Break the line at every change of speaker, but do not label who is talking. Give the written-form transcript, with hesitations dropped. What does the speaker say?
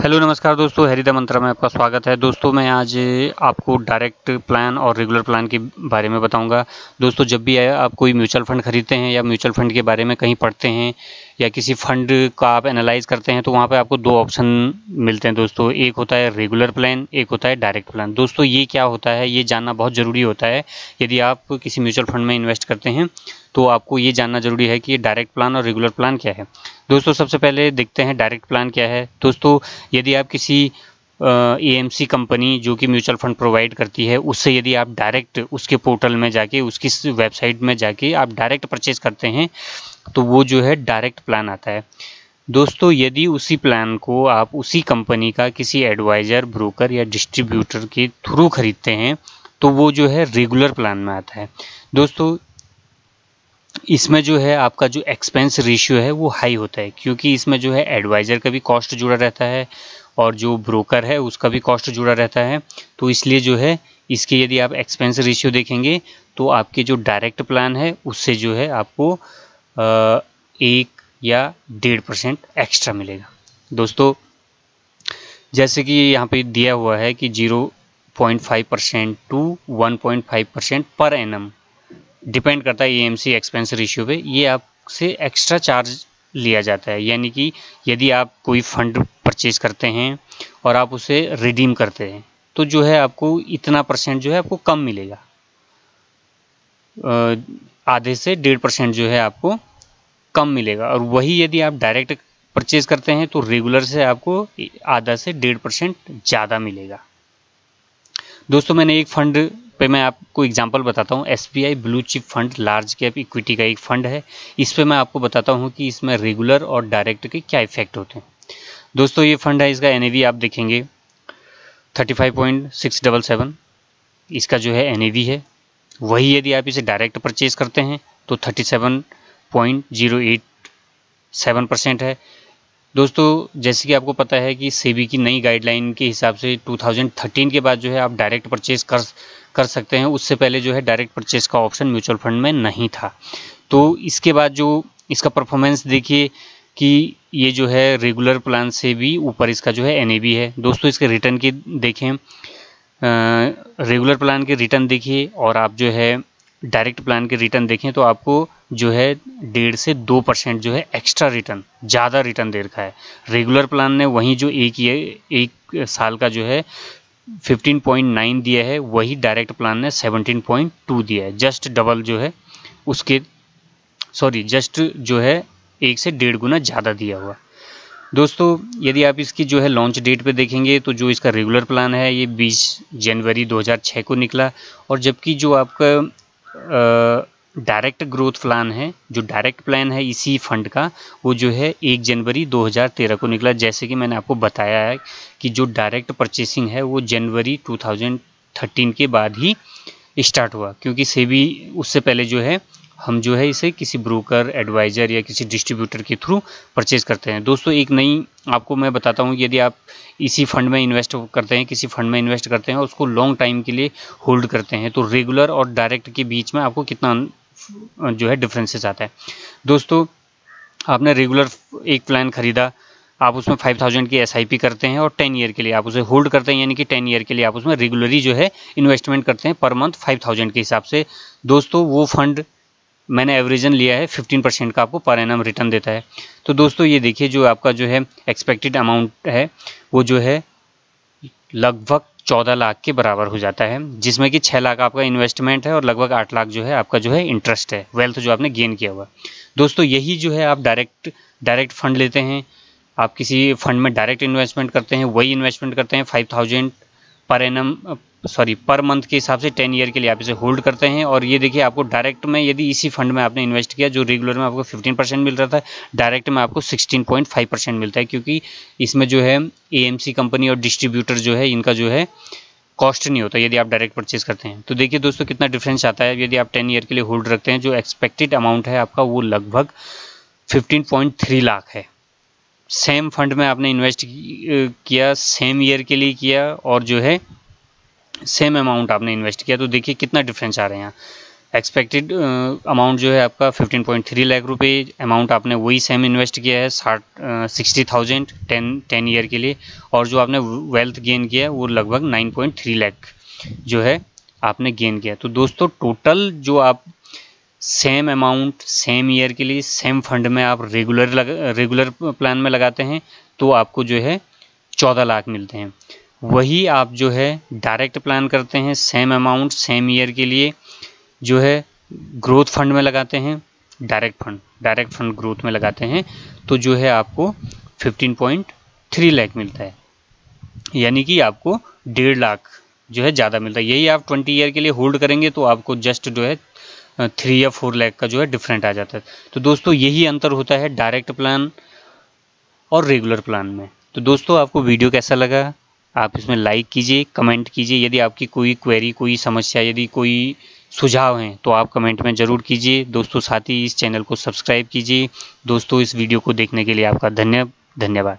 Hello नमस्कार दोस्तों, हरिदा मंत्रा में आपका स्वागत है। दोस्तों मैं आज आपको डायरेक्ट प्लान और रेगुलर प्लान के बारे में बताऊंगा। दोस्तों जब भी आप कोई म्यूचुअल फंड खरीदते हैं या म्यूचुअल फंड के बारे में कहीं पढ़ते हैं या किसी फंड का आप एनालाइज करते हैं तो वहां पे आपको दो ऑप्शन मिलते हैं दोस्तों। एक होता है रेगुलर प्लान, एक होता है डायरेक्ट प्लान। दोस्तों ये क्या होता है ये जानना बहुत ज़रूरी होता है। यदि आप किसी म्यूचुअल फंड में इन्वेस्ट करते हैं तो आपको ये जानना जरूरी है कि ये डायरेक्ट प्लान और रेगुलर प्लान क्या है। दोस्तों सबसे पहले देखते हैं डायरेक्ट प्लान क्या है। दोस्तों यदि आप किसी एएमसी कंपनी जो कि म्यूचुअल फंड प्रोवाइड करती है उससे यदि आप डायरेक्ट उसके पोर्टल में जाके उसकी वेबसाइट में जाके आप डायरेक्ट परचेज करते हैं तो वो जो है डायरेक्ट प्लान आता है। दोस्तों यदि उसी प्लान को आप उसी कंपनी का किसी एडवाइज़र, ब्रोकर या डिस्ट्रीब्यूटर के थ्रू खरीदते हैं तो वो जो है रेगुलर प्लान में आता है। दोस्तों इसमें जो है आपका जो एक्सपेंस रेशियो है वो हाई होता है, क्योंकि इसमें जो है एडवाइज़र का भी कॉस्ट जुड़ा रहता है और जो ब्रोकर है उसका भी कॉस्ट जुड़ा रहता है। तो इसलिए जो है इसके यदि आप एक्सपेंस रेशियो देखेंगे तो आपके जो डायरेक्ट प्लान है उससे जो है आपको 1 या 1.5% एक्स्ट्रा मिलेगा। दोस्तों जैसे कि यहाँ पे दिया हुआ है कि 0.5% टू 1.5% पर एनम डिपेंड करता है एएमसी एक्सपेंस रेशियो पे, ये आपसे एक्स्ट्रा चार्ज लिया जाता है। यानी कि यदि आप कोई फंड परचेज करते हैं और आप उसे रिडीम करते हैं तो जो है आपको इतना परसेंट जो है आपको कम मिलेगा, आधे से 1.5% जो है आपको कम मिलेगा। और वही यदि आप डायरेक्ट परचेज करते हैं तो रेगुलर से आपको आधा से 1.5% ज़्यादा मिलेगा। दोस्तों मैंने एक फंड पे मैं आपको एग्जांपल बताता हूँ। SBI blue chip fund large cap equity का एक फंड है। इस पे मैं आपको बताता हूँ कि इसमें रेगुलर और डायरेक्ट के क्या इफेक्ट होते हैं। दोस्तों ये फंड है, इसका एनएवी आप देखेंगे 35.677 इसका जो है एनएवी है। वही यदि आप इसे डायरेक्ट परचेज करते हैं तो 37.087% है। दोस्तों जैसे कि आपको पता है कि सेबी की नई गाइडलाइन के हिसाब से 2013 के बाद जो है आप डायरेक्ट परचेज कर सकते हैं। उससे पहले जो है डायरेक्ट परचेज का ऑप्शन म्यूचुअल फंड में नहीं था। तो इसके बाद जो इसका परफॉर्मेंस देखिए कि ये जो है रेगुलर प्लान से भी ऊपर इसका जो है एनएवी है। दोस्तों इसके रिटर्न की देखें, रेगुलर प्लान के रिटर्न देखिए और आप जो है डायरेक्ट प्लान के रिटर्न देखें तो आपको जो है 1.5 से 2% जो है एक्स्ट्रा रिटर्न, ज़्यादा रिटर्न दे रखा है। रेगुलर प्लान ने वहीं जो एक साल का जो है 15.9 दिया है, वही डायरेक्ट प्लान ने 17.2 दिया है। जस्ट डबल जो है उसके जस्ट जो है 1 से 1.5 गुना ज़्यादा दिया हुआ। दोस्तों यदि आप इसकी जो है लॉन्च डेट पे देखेंगे तो जो इसका रेगुलर प्लान है ये 20 जनवरी 2006 को निकला, और जबकि जो आपका डायरेक्ट ग्रोथ प्लान है, जो डायरेक्ट प्लान है इसी फंड का, वो जो है 1 जनवरी 2013 को निकला। जैसे कि मैंने आपको बताया है कि जो डायरेक्ट परचेसिंग है वो जनवरी 2013 के बाद ही स्टार्ट हुआ, क्योंकि सेबी उससे पहले जो है हम जो है इसे किसी ब्रोकर, एडवाइज़र या किसी डिस्ट्रीब्यूटर के थ्रू परचेज करते हैं। दोस्तों एक नई आपको मैं बताता हूँ, यदि आप इसी फंड में इन्वेस्ट करते हैं, किसी फंड में इन्वेस्ट करते हैं और उसको लॉन्ग टाइम के लिए होल्ड करते हैं तो रेगुलर और डायरेक्ट के बीच में आपको कितना जो है डिफरेंसेस आता है। दोस्तों आपने रेगुलर एक प्लान खरीदा, आप उसमें 5000 की एसआईपी करते हैं और 10 ईयर के लिए आप उसे होल्ड करते हैं, यानी कि 10 ईयर के लिए आप उसमें रेगुलरली जो है इन्वेस्टमेंट करते हैं पर मंथ 5000 के हिसाब से। दोस्तों वो फंड मैंने एवरेजन लिया है 15% का आपको पर एनम रिटर्न देता है। तो दोस्तों ये देखिए जो आपका जो है एक्सपेक्टेड अमाउंट है वो जो है लगभग 14 लाख के बराबर हो जाता है, जिसमें कि 6 लाख आपका इन्वेस्टमेंट है और लगभग 8 लाख जो है आपका जो है इंटरेस्ट है, वेल्थ जो आपने गेन किया हुआ। दोस्तों यही जो है आप डायरेक्ट फंड लेते हैं, आप किसी फंड में डायरेक्ट इन्वेस्टमेंट करते हैं, वही इन्वेस्टमेंट करते हैं 5000 पर एनम पर मंथ के हिसाब से 10 ईयर के लिए आप इसे होल्ड करते हैं। और ये देखिए आपको डायरेक्ट में यदि इसी फंड में आपने इन्वेस्ट किया, जो रेगुलर में आपको 15% मिल रहा था, डायरेक्ट में आपको 16.5% मिलता है, क्योंकि इसमें जो है एएमसी कंपनी और डिस्ट्रीब्यूटर जो है इनका जो है कॉस्ट नहीं होता यदि आप डायरेक्ट परचेज करते हैं। तो देखिए दोस्तों कितना डिफरेंस आता है। यदि आप 10 ईयर के लिए होल्ड रखते हैं, जो एक्सपेक्टेड अमाउंट है आपका वो लगभग 15.3 लाख है। सेम फंड में आपने इन्वेस्ट किया, सेम ईयर के लिए किया और जो है सेम अमाउंट आपने इन्वेस्ट किया, तो देखिए कितना डिफरेंस आ रहे हैं यहाँ, एक्सपेक्टेड अमाउंट जो है आपका 15.3 लाख रुपए अमाउंट आपने वही सेम इन्वेस्ट किया है 60,000 10 ईयर के लिए, और जो आपने वेल्थ गेन किया है वो लगभग 9.3 लाख जो है आपने गेन किया। तो दोस्तों टोटल जो आप सेम अमाउंट सेम ईयर के लिए सेम फंड में आप रेगुलर प्लान में लगाते हैं तो आपको जो है 14 लाख मिलते हैं। वही आप जो है डायरेक्ट प्लान करते हैं सेम अमाउंट सेम ईयर के लिए जो है ग्रोथ फंड में लगाते हैं, डायरेक्ट फंड ग्रोथ में लगाते हैं तो जो है आपको 15.3 लाख मिलता है, यानी कि आपको 1.5 लाख जो है ज़्यादा मिलता है। यही आप 20 ईयर के लिए होल्ड करेंगे तो आपको जस्ट जो है 3 या 4 लाख का जो है डिफरेंट आ जाता है। तो दोस्तों यही अंतर होता है डायरेक्ट प्लान और रेगुलर प्लान में। तो दोस्तों आपको वीडियो कैसा लगा, आप इसमें लाइक कीजिए, कमेंट कीजिए। यदि आपकी कोई क्वेरी, कोई समस्या, यदि कोई सुझाव हैं तो आप कमेंट में ज़रूर कीजिए। दोस्तों साथ ही इस चैनल को सब्सक्राइब कीजिए। दोस्तों इस वीडियो को देखने के लिए आपका धन्यवाद।